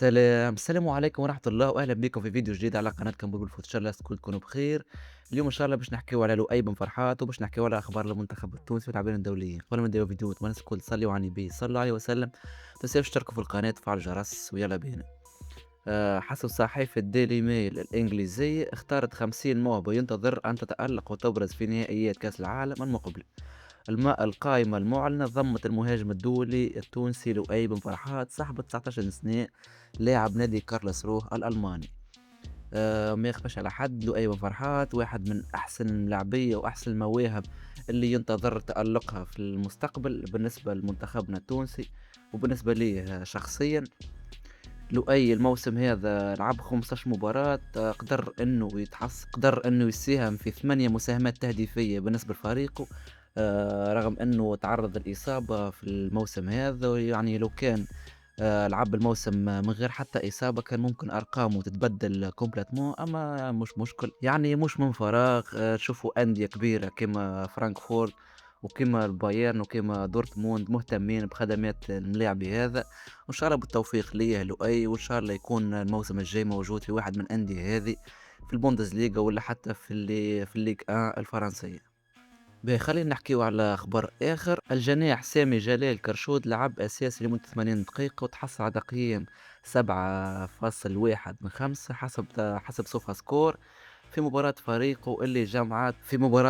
السلام عليكم ورحمة الله وأهلا بكم في فيديو جديد على قناتكم بلبل فوت. إن شاء الله تكونوا بخير. اليوم إن شاء الله باش نحكيو على لؤي بن فرحات وباش نحكيو على أخبار المنتخب التونسي واللاعبين الدوليين. قبل ما نديرو فيديو نتمنى الكل تصليوا على النبي صلى الله عليه وسلم. تنساوش تشتركوا في القناة وتفعلوا الجرس ويلا بينا. حسب صحيفة ديلي ميل الإنجليزية اختارت 50 موهبة ينتظر أن تتألق وتبرز في نهائيات كأس العالم المقبل. القائمة المعلنة ضمت المهاجم الدولي التونسي لؤي بن فرحات صاحب 19 سنة، لاعب نادي كارلس روه الألماني. ما يخفاش على حد لؤي بن فرحات واحد من أحسن اللاعبية وأحسن المواهب اللي ينتظر تألقها في المستقبل بالنسبة لمنتخبنا التونسي. وبالنسبة لي شخصيا لؤي الموسم هذا لعب 15 مباراة، قدر انه يساهم في 8 مساهمات تهديفية بالنسبة لفريقه. رغم انه تعرض للإصابة في الموسم هذا، يعني لو كان لعب الموسم من غير حتى إصابة كان ممكن أرقامه تتبدل كومبليتمون، أما مش مشكل، يعني مش من فراغ. تشوفوا أندية كبيرة كما فرانكفورت وكما البايرن وكما دورتموند مهتمين بخدمات اللاعب هذا. وإن شاء الله بالتوفيق ليه لؤي، وإن شاء الله يكون الموسم الجاي موجود في واحد من الأندية هذه في البوندسليغا ولا حتى في الليغ 1 الفرنسية. باهي خلينا نحكيو على خبر آخر. الجناح سامي جلال كرشود لعب أساسي لمدة 80 دقيقة وتحصل على تقييم 7.1 من 5 حسب سوفا سكور في مباراة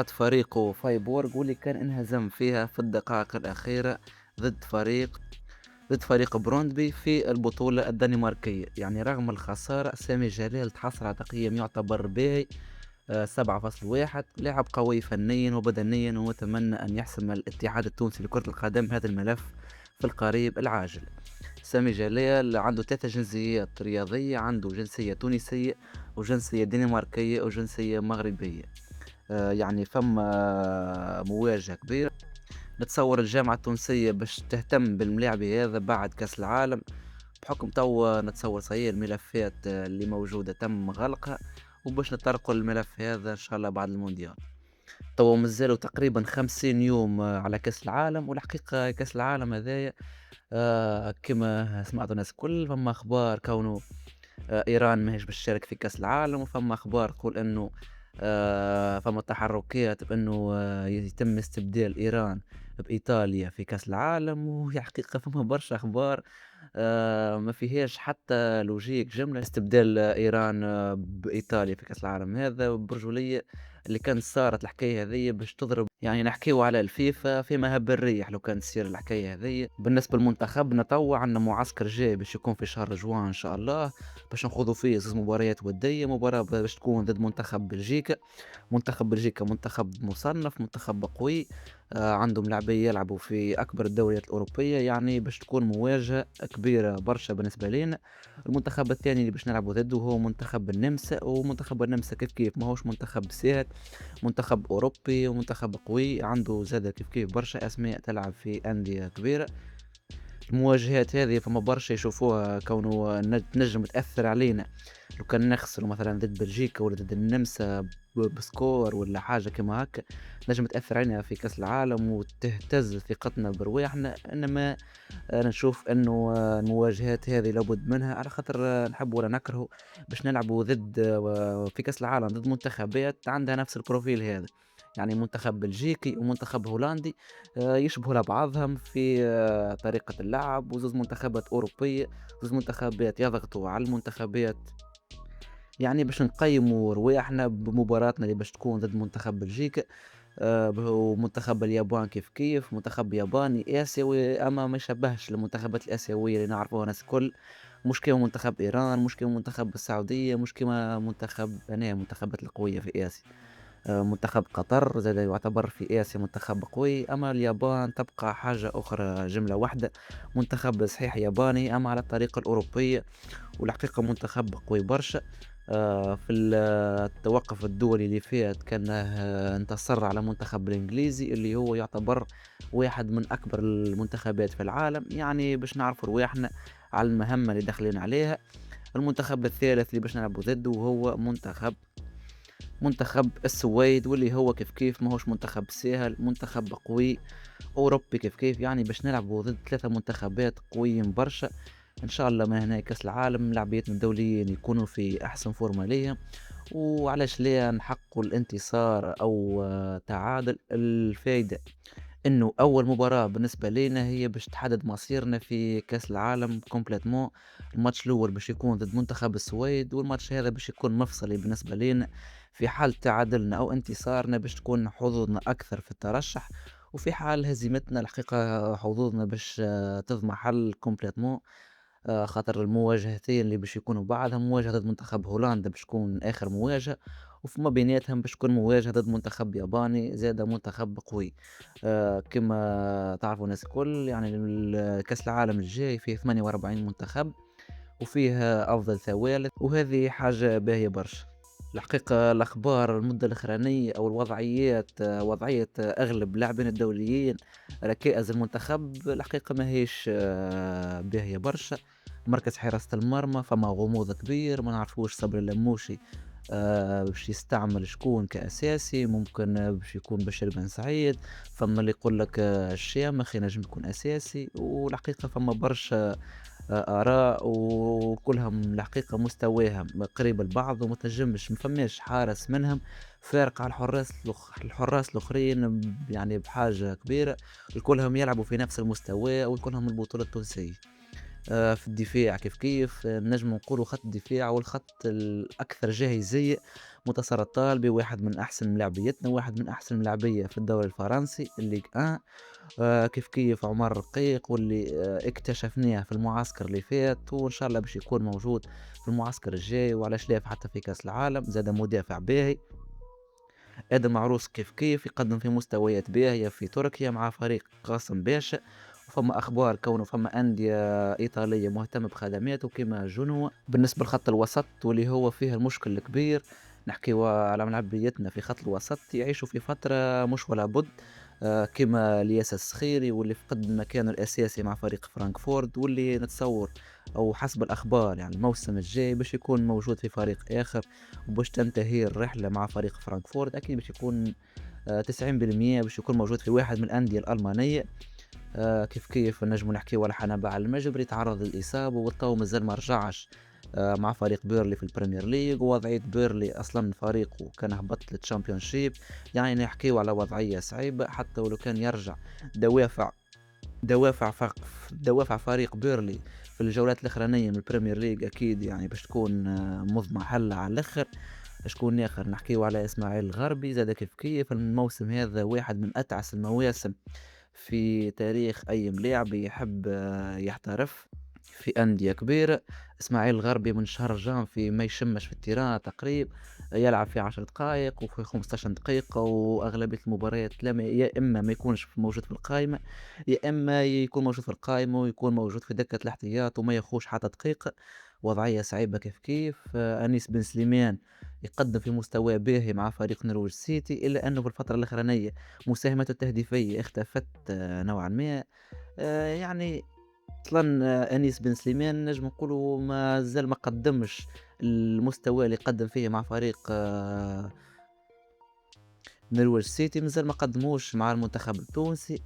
فريقه فايبورغ، واللي كان انهزم فيها في الدقائق الأخيرة ضد فريق ضد فريق بروندبي في البطولة الدنماركية. يعني رغم الخسارة سامي جلال تحصل على تقييم يعتبر باهي، 7.1. لاعب قوي فنيا وبدنيا، ونتمنى أن يحسم الاتحاد التونسي لكرة القدم هذا الملف في القريب العاجل. سامي جلال عنده 3 جنسيات رياضية، عنده جنسية تونسية وجنسية دنماركية وجنسية مغربية. يعني فما مواجهة كبيرة. نتصور الجامعة التونسية باش تهتم بالملاعب هذا بعد كأس العالم، بحكم توا نتصور صحيح الملفات اللي موجودة تم غلقها، وباش نطرقوا الملف هذا إن شاء الله بعد المونديال. توا مازالوا تقريبا 50 يوم على كأس العالم. والحقيقة كأس العالم هذايا كما سمعتوا الناس الكل فما أخبار كونه إيران ماهيش باش تشارك في كأس العالم، وفما أخبار تقول إنه فما تحركات بإنه يتم استبدال إيران بإيطاليا في كأس العالم. وهي حقيقة فما برشا أخبار ما فيهاش حتى لوجيك. جملة استبدال إيران بإيطاليا في كأس العالم هذا برجولية اللي كانت صارت الحكاية هذيا باش تضرب. يعني نحكيو على الفيفا في مهب الريح لو كانت تصير الحكاية هذيا. بالنسبة لمنتخبنا توا عندنا معسكر جاي باش يكون في شهر جوان إن شاء الله، باش نخوضوا فيه 2 مباريات ودية. مباراة باش تكون ضد منتخب بلجيكا. منتخب بلجيكا منتخب مصنف، منتخب قوي، عندهم لاعبين يلعبوا في أكبر الدوريات الأوروبية، يعني باش تكون مواجهة كبيرة برشا بالنسبة لينا. المنتخب الثاني اللي باش نلعبوا ضده هو منتخب النمسا، ومنتخب النمسا كيف ماهوش منتخب سهل، منتخب أوروبي ومنتخب قوي عنده زادة كيف برشا أسماء تلعب في أندية كبيرة. المواجهات هذه فما برشا يشوفوها كونه تنجم تأثر علينا لو كان نخسروا مثلا ضد بلجيكا ولا ضد النمسا بسكور ولا حاجة كما هكا، نجم تأثر علينا في كأس العالم وتهتز ثقتنا برواحنا. إنما أنا نشوف إنه المواجهات هذه لابد منها، على خاطر نحب ولا نكرهه باش نلعبوا ضد في كأس العالم ضد منتخبات عندها نفس البروفيل هذا. يعني منتخب بلجيكي ومنتخب هولندي يشبهوا لبعضهم في طريقة اللعب، وزوز منتخبات أوروبية، زوز منتخبات يضغطوا على المنتخبات. يعني باش نقيموا رواحنا بمباراتنا اللي باش تكون ضد منتخب بلجيكا ومنتخب اليابان كيف منتخب ياباني آسيوي، أما ما يشبهش المنتخبات الآسيوية اللي نعرفوها ناس الكل. مش كيما منتخب إيران، مش كيما منتخب السعودية، مش كيما منتخب أنا المنتخبات القوية في آسيا. منتخب قطر زاد يعتبر في آسيا منتخب قوي، أما اليابان تبقى حاجة أخرى جملة واحدة. منتخب صحيح ياباني أما على الطريقة الأوروبية، والحقيقة منتخب قوي برشا. في التوقف الدولي اللي فات كان انتصر على منتخب الإنجليزي اللي هو يعتبر واحد من أكبر المنتخبات في العالم. يعني باش نعرفوا رواحنا على المهمة اللي داخلين عليها. المنتخب الثالث اللي باش نلعبوا ضده هو منتخب السويد، واللي هو كيف ماهوش منتخب ساهل، منتخب قوي أوروبي كيف يعني باش نلعبوا ضد 3 منتخبات قويين برشا. إن شاء الله من هنا كأس العالم لاعبيتنا الدوليين يكونوا في أحسن فورمة ليهم، وعلاش لا نحققوا الانتصار أو تعادل. الفايدة إنه أول مباراة بالنسبة لينا هي باش تحدد مصيرنا في كأس العالم كومبليتمون. الماتش الأول باش يكون ضد منتخب السويد، والماتش هذا باش يكون مفصلي بالنسبة لينا. في حال تعادلنا أو انتصارنا باش تكون حظوظنا أكثر في الترشح، وفي حال هزيمتنا الحقيقة حظوظنا باش تضمحل كومبليتمون. خاطر المواجهتين اللي باش يكونوا بعدهم مواجهة ضد منتخب هولندا باش تكون آخر مواجهة، وفيما بيناتهم باش تكون مواجهة ضد منتخب ياباني زادا منتخب قوي. كما تعرفوا الناس الكل يعني كأس العالم الجاي فيه 48 منتخب، وفيه أفضل ثوالث، وهذه حاجة باهية برشا. الحقيقة الأخبار المدة الأخرانية أو الوضعيات وضعية أغلب اللاعبين الدوليين ركائز المنتخب الحقيقة ماهيش باهية برشا. مركز حراسة المرمى فما غموض كبير، ما نعرفوش صبري اللموشي باش يستعمل شكون كأساسي. ممكن باش يكون بشير بن سعيد، فما اللي يقول لك الشامخ ينجم يكون أساسي. والحقيقة فما برشا آراء وكلهم الحقيقة مستواهم قريب لبعض، وما تنجمش ما فماش حارس منهم فارق على الحراس الآخرين يعني بحاجة كبيرة. الكلهم يلعبوا في نفس المستوى، والكلهم البطولة التونسية. في الدفاع كيف نجمو نقولوا خط الدفاع هو الخط الأكثر جاهزية. منتصر الطالبي واحد من أحسن ملاعبيتنا، واحد من أحسن ملاعبية في الدوري الفرنسي الليغ 1. كيف عمر رقيق واللي اكتشفناه في المعسكر اللي فات، وإن شاء الله باش يكون موجود في المعسكر الجاي، وعلاش لا حتى في كأس العالم. زاد مدافع باهي آدم معروس كيف يقدم في مستويات باهية في تركيا مع فريق قاسم باشا. وفما أخبار كونه فما أندية إيطالية مهتمة بخدماته كما جنوة. بالنسبة لخط الوسط واللي هو فيه المشكل الكبير، نحكيو على ملعبيتنا في خط الوسط يعيشوا في فترة مش ولا بد. كما الياس السخيري واللي فقد مكانه الأساسي مع فريق فرانكفورت، واللي نتصور أو حسب الأخبار يعني الموسم الجاي باش يكون موجود في فريق آخر، وباش تنتهي الرحلة مع فريق فرانكفورت أكيد باش يكون 90% باش يكون موجود في واحد من الأندية الألمانية. كيف نجمو نحكيو على حنبعل المجبري تعرض للإصابة والتو مازال ما رجعش مع فريق بيرلي في البريمير ليج. ووضعية بيرلي أصلا فريقه كان هبط للتشامبيونشيب، يعني نحكيو على وضعية صعيبة. حتى ولو كان يرجع دوافع دوافع فرق دوافع فريق بيرلي في الجولات الأخرانية من البريمير ليج أكيد يعني باش تكون مضمحلة على الآخر. شكون آخر نحكيو على إسماعيل الغربي زاد كيف الموسم هذا واحد من أتعس المواسم في تاريخ أي ملاعب يحب يحترف في أندية كبيرة. إسماعيل الغربي من شهر جانفي ما يشمش في التيران تقريب، يلعب في 10 دقائق وفي 15 دقيقة، وأغلبية المباريات لما يا إما ما يكونش موجود في القائمة، يا إما يكون موجود في القائمة ويكون موجود في دكة الاحتياط وما يخوش حتى دقيقة. وضعية صعيبة كيف أنيس بن سليمان يقدم في مستوى باهي مع فريق نرويج سيتي، إلا أنه في الفترة الأخرانية مساهمته التهديفية اختفت نوعًا ما. يعني أصلًا أنيس بن سليمان نجم نقولوا ما زال ما قدّمش المستوى اللي قدّم فيه مع فريق نرويج سيتي، مازال ما قدّموش مع المنتخب التونسي.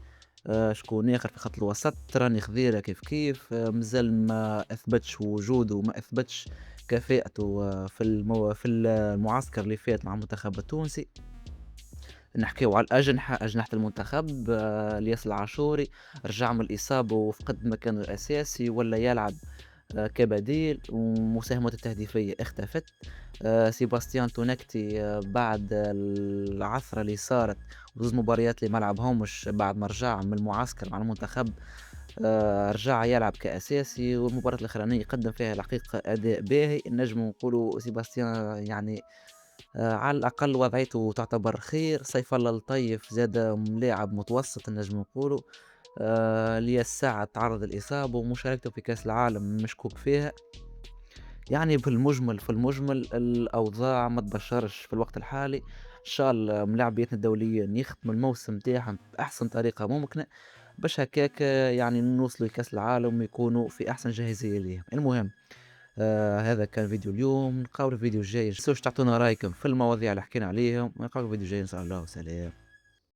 شكون آخر في خط الوسط؟ راني خضيرة كيف مازال ما أثبتش وجوده وما أثبتش كفاءته في المعسكر اللي فات مع المنتخب التونسي. نحكيو على الأجنحة، أجنحة المنتخب الياس العاشوري رجع من الإصابة وفقد مكانه الأساسي ولا يلعب كبديل، ومساهمته التهديفية اختفت. سيباستيان تونكتي بعد العثرة اللي صارت وزوز مباريات اللي ما لعبهمش بعد ما رجع من المعسكر مع المنتخب، رجع يلعب كأساسي. والمباراة الأخرانية قدم فيها الحقيقة أداء باهي. نجمو نقولوا سيباستيان يعني على الأقل وضعيته تعتبر خير. سيف الله الطيف زاد لاعب متوسط نجم نقولوا. لياس سعد تعرض للإصابة ومشاركته في كأس العالم مشكوك فيها. يعني في المجمل الأوضاع ما تبشرش في الوقت الحالي. إن شاء الله ملاعبيتنا الدوليين يختموا الموسم نتاعهم بأحسن طريقة ممكنة، باش هكاك يعني نوصلوا لكأس العالم ويكونوا في أحسن جاهزية ليهم. المهم هذا كان فيديو اليوم، نلقاو الفيديو الجاي. متنسوش تعطونا رايكم في المواضيع اللي حكينا عليهم، ونلقاو الفيديو الجاي إن شاء الله. وسلام.